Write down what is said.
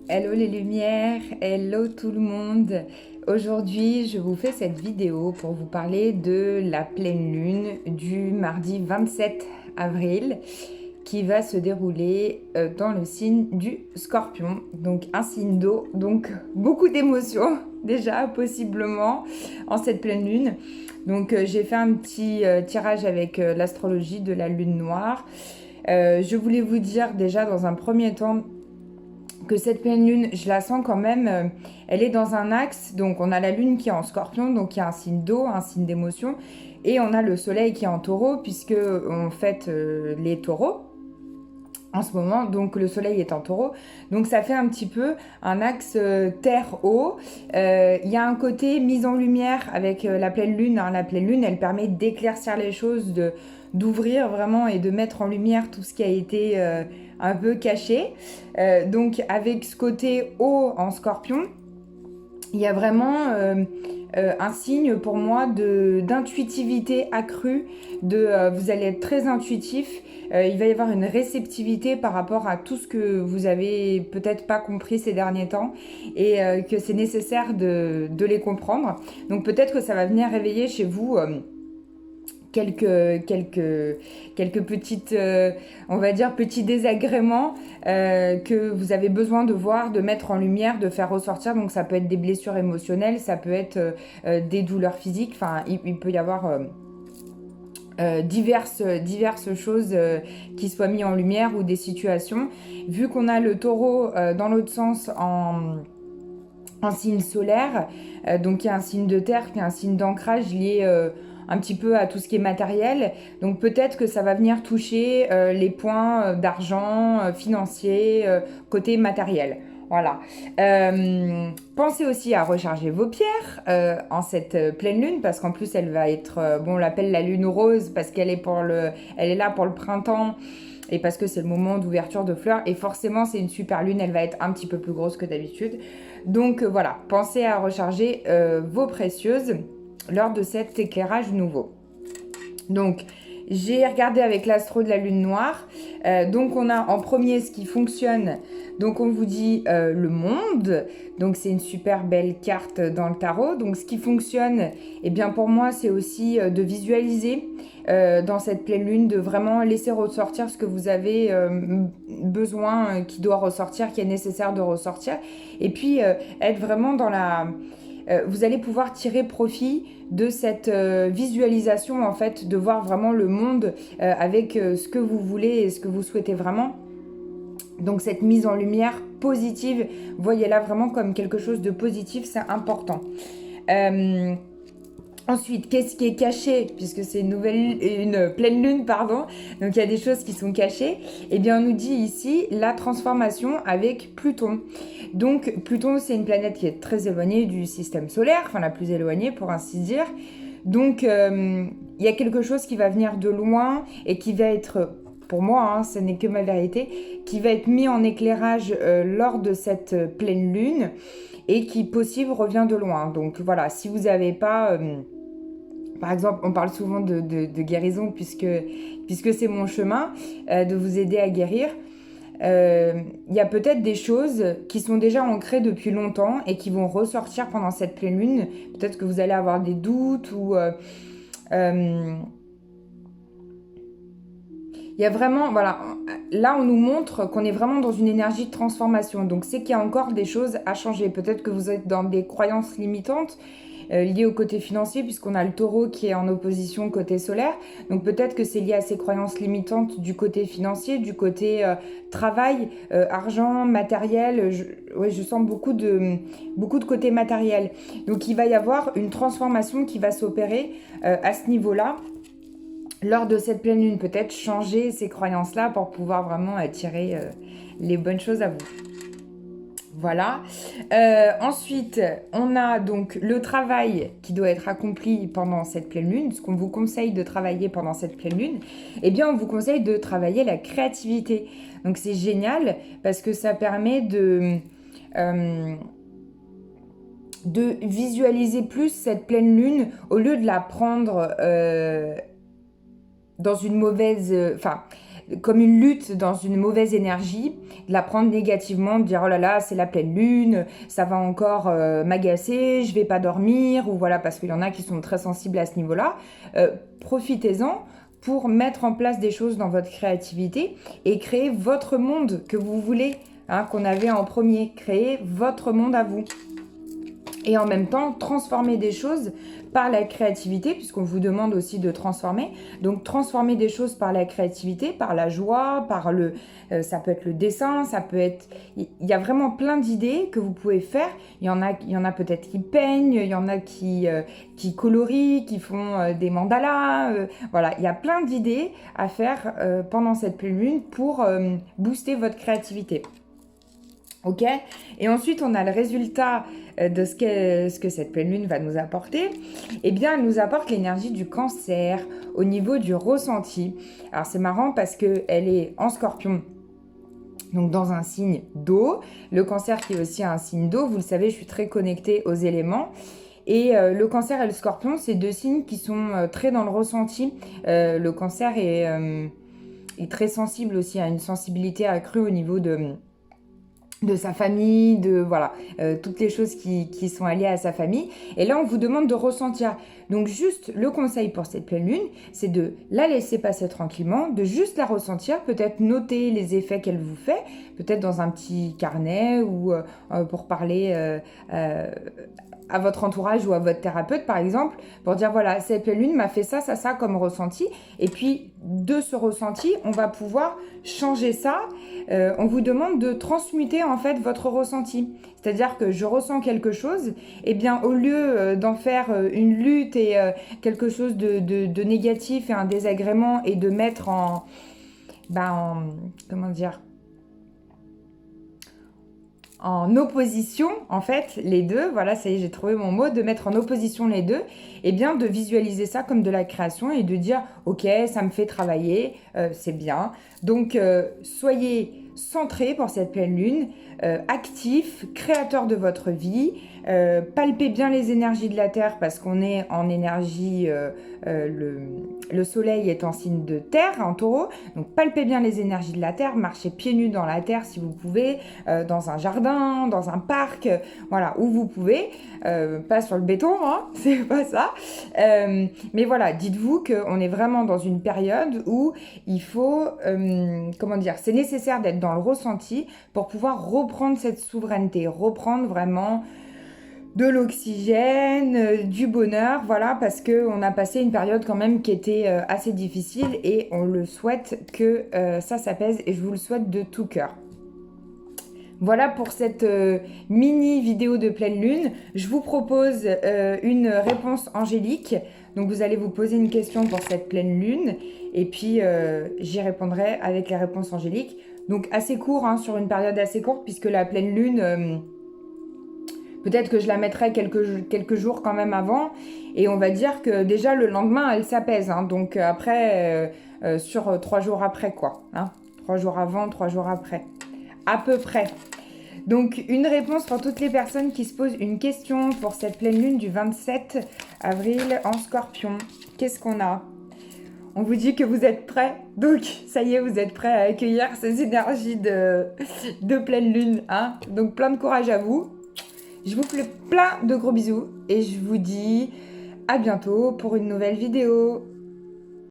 Hello les lumières, hello tout le monde. Aujourd'hui, je vous fais cette vidéo pour vous parler de la pleine lune du mardi 27 avril qui va se dérouler dans le signe du Scorpion, donc un signe d'eau, donc beaucoup d'émotions déjà possiblement en cette pleine lune. Donc j'ai fait un petit tirage avec l'astrologie de la lune noire. Je voulais vous dire déjà dans un premier temps que cette pleine lune, je la sens quand même, elle est dans un axe, donc on a la lune qui est en scorpion, donc il y a un signe d'eau, un signe d'émotion, et on a le soleil qui est en taureau, puisque on fête les taureaux en ce moment, donc le soleil est en taureau, donc ça fait un petit peu un axe terre-eau. Il y a un côté mise en lumière avec la pleine lune, hein. La pleine lune, elle permet d'éclaircir les choses, d'ouvrir vraiment et de mettre en lumière tout ce qui a été un peu caché. Donc avec ce côté eau en scorpion, il y a vraiment un signe pour moi d'intuitivité accrue, vous allez être très intuitif, il va y avoir une réceptivité par rapport à tout ce que vous avez peut-être pas compris ces derniers temps et que c'est nécessaire de les comprendre. Donc peut-être que ça va venir réveiller chez vous quelques petites, on va dire, petits désagréments que vous avez besoin de voir, de mettre en lumière, de faire ressortir. Donc ça peut être des blessures émotionnelles, ça peut être des douleurs physiques. Enfin, il peut y avoir diverses choses qui soient mises en lumière ou des situations. Vu qu'on a le taureau dans l'autre sens en signe solaire, donc il y a un signe de terre, qui est un signe d'ancrage lié un petit peu à tout ce qui est matériel. Donc peut-être que ça va venir toucher les points d'argent, financiers, côté matériel. Voilà. Pensez aussi à recharger vos pierres en cette pleine lune, parce qu'en plus elle va être, on l'appelle la lune rose parce qu'elle est elle est là pour le printemps. Et parce que c'est le moment d'ouverture de fleurs. Et forcément, c'est une super lune, elle va être un petit peu plus grosse que d'habitude. Donc voilà, pensez à recharger vos précieuses lors de cet éclairage nouveau. Donc, j'ai regardé avec l'astro de la lune noire. Donc, on a en premier ce qui fonctionne. Donc, on vous dit le monde. Donc, c'est une super belle carte dans le tarot. Donc, ce qui fonctionne, eh bien, pour moi, c'est aussi de visualiser dans cette pleine lune, de vraiment laisser ressortir ce que vous avez besoin, qui doit ressortir, qui est nécessaire de ressortir. Et puis, être vraiment dans la... vous allez pouvoir tirer profit de cette visualisation, en fait, de voir vraiment le monde avec ce que vous voulez et ce que vous souhaitez vraiment. Donc cette mise en lumière positive, voyez-la vraiment comme quelque chose de positif, c'est important. Ensuite, qu'est-ce qui est caché, puisque c'est une pleine lune, pardon, donc il y a des choses qui sont cachées. Eh bien, on nous dit ici la transformation avec Pluton. Donc, Pluton, c'est une planète qui est très éloignée du système solaire, enfin la plus éloignée pour ainsi dire. Donc, il y a quelque chose qui va venir de loin et qui va être, pour moi, hein, ce n'est que ma vérité, qui va être mis en éclairage lors de cette pleine lune et qui, possible, revient de loin. Donc, voilà, si vous n'avez pas... par exemple, on parle souvent de guérison puisque c'est mon chemin, de vous aider à guérir. Il y a peut-être des choses qui sont déjà ancrées depuis longtemps et qui vont ressortir pendant cette pleine lune. Peut-être que vous allez avoir des doutes ou... il y a vraiment, voilà, là on nous montre qu'on est vraiment dans une énergie de transformation. Donc c'est qu'il y a encore des choses à changer. Peut-être que vous êtes dans des croyances limitantes liées au côté financier, puisqu'on a le taureau qui est en opposition côté solaire. Donc peut-être que c'est lié à ces croyances limitantes du côté financier, du côté travail, argent, matériel. Je sens beaucoup de côté matériel. Donc il va y avoir une transformation qui va s'opérer à ce niveau-là. Lors de cette pleine lune, peut-être changer ces croyances-là pour pouvoir vraiment attirer les bonnes choses à vous. Voilà. Ensuite, on a donc le travail qui doit être accompli pendant cette pleine lune. Ce qu'on vous conseille de travailler pendant cette pleine lune, eh bien, on vous conseille de travailler la créativité. Donc, c'est génial parce que ça permet de visualiser plus cette pleine lune au lieu de la prendre... dans une mauvaise... comme une lutte dans une mauvaise énergie, de la prendre négativement, de dire oh là là, c'est la pleine lune, ça va encore m'agacer, je vais pas dormir, ou voilà, parce qu'il y en a qui sont très sensibles à ce niveau-là. Profitez-en pour mettre en place des choses dans votre créativité et créer votre monde que vous voulez, hein, qu'on avait en premier, créer votre monde à vous. Et en même temps, transformer des choses par la créativité, puisqu'on vous demande aussi de transformer. Donc, transformer des choses par la créativité, par la joie, par le... ça peut être le dessin, ça peut être... Il y a vraiment plein d'idées que vous pouvez faire. Il y en a peut-être qui peignent, il y en a qui colorient, qui font des mandalas. Voilà, il y a plein d'idées à faire pendant cette pleine lune pour booster votre créativité. Ok. Et ensuite, on a le résultat de ce que cette pleine lune va nous apporter. Eh bien, elle nous apporte l'énergie du Cancer au niveau du ressenti. Alors, c'est marrant parce qu'elle est en Scorpion, donc dans un signe d'eau. Le Cancer qui est aussi un signe d'eau. Vous le savez, je suis très connectée aux éléments. Et le Cancer et le Scorpion, c'est deux signes qui sont très dans le ressenti. Le Cancer est très sensible aussi, à une sensibilité accrue au niveau de sa famille, de voilà, toutes les choses qui sont alliées à sa famille. Et là, on vous demande de ressentir. Donc, juste le conseil pour cette pleine lune, c'est de la laisser passer tranquillement, de juste la ressentir, peut-être noter les effets qu'elle vous fait, peut-être dans un petit carnet ou pour parler à votre entourage ou à votre thérapeute, par exemple, pour dire, voilà, cette pleine lune m'a fait ça, ça, ça comme ressenti. Et puis, de ce ressenti, on va pouvoir changer ça. On vous demande de transmuter, en fait, votre ressenti. C'est-à-dire que je ressens quelque chose, et bien, au lieu d'en faire une lutte et quelque chose de négatif et un désagrément, et de mettre comment dire, en opposition, en fait, les deux, voilà, ça y est, j'ai trouvé mon mot, de mettre en opposition les deux, et bien de visualiser ça comme de la création et de dire, ok, ça me fait travailler, c'est bien. Donc, soyez centrés pour cette pleine lune, actifs, créateurs de votre vie, palpez bien les énergies de la Terre parce qu'on est en énergie, le soleil est en signe de terre, en taureau, donc palpez bien les énergies de la Terre, marchez pieds nus dans la Terre si vous pouvez, dans un jardin, dans un parc, voilà, où vous pouvez, pas sur le béton, hein, c'est pas ça, mais voilà, dites-vous qu'on est vraiment dans une période où il faut, comment dire, c'est nécessaire d'être dans le ressenti pour pouvoir reprendre cette souveraineté, reprendre vraiment de l'oxygène, du bonheur, voilà, parce qu'on a passé une période quand même qui était assez difficile et on le souhaite que ça s'apaise et je vous le souhaite de tout cœur. Voilà pour cette mini vidéo de pleine lune. Je vous propose une réponse angélique. Donc vous allez vous poser une question pour cette pleine lune et puis j'y répondrai avec les réponses angéliques. Donc assez court, hein, sur une période assez courte puisque la pleine lune... peut-être que je la mettrai quelques jours quand même avant. Et on va dire que déjà le lendemain, elle s'apaise. Hein, donc après, sur 3 jours après, quoi. Hein, 3 jours avant, 3 jours après. À peu près. Donc une réponse pour toutes les personnes qui se posent une question pour cette pleine lune du 27 avril en Scorpion. Qu'est-ce qu'on a ? On vous dit que vous êtes prêts. Donc ça y est, vous êtes prêts à accueillir ces énergies de pleine lune. Hein, donc plein de courage à vous. Je vous fais plein de gros bisous et je vous dis à bientôt pour une nouvelle vidéo.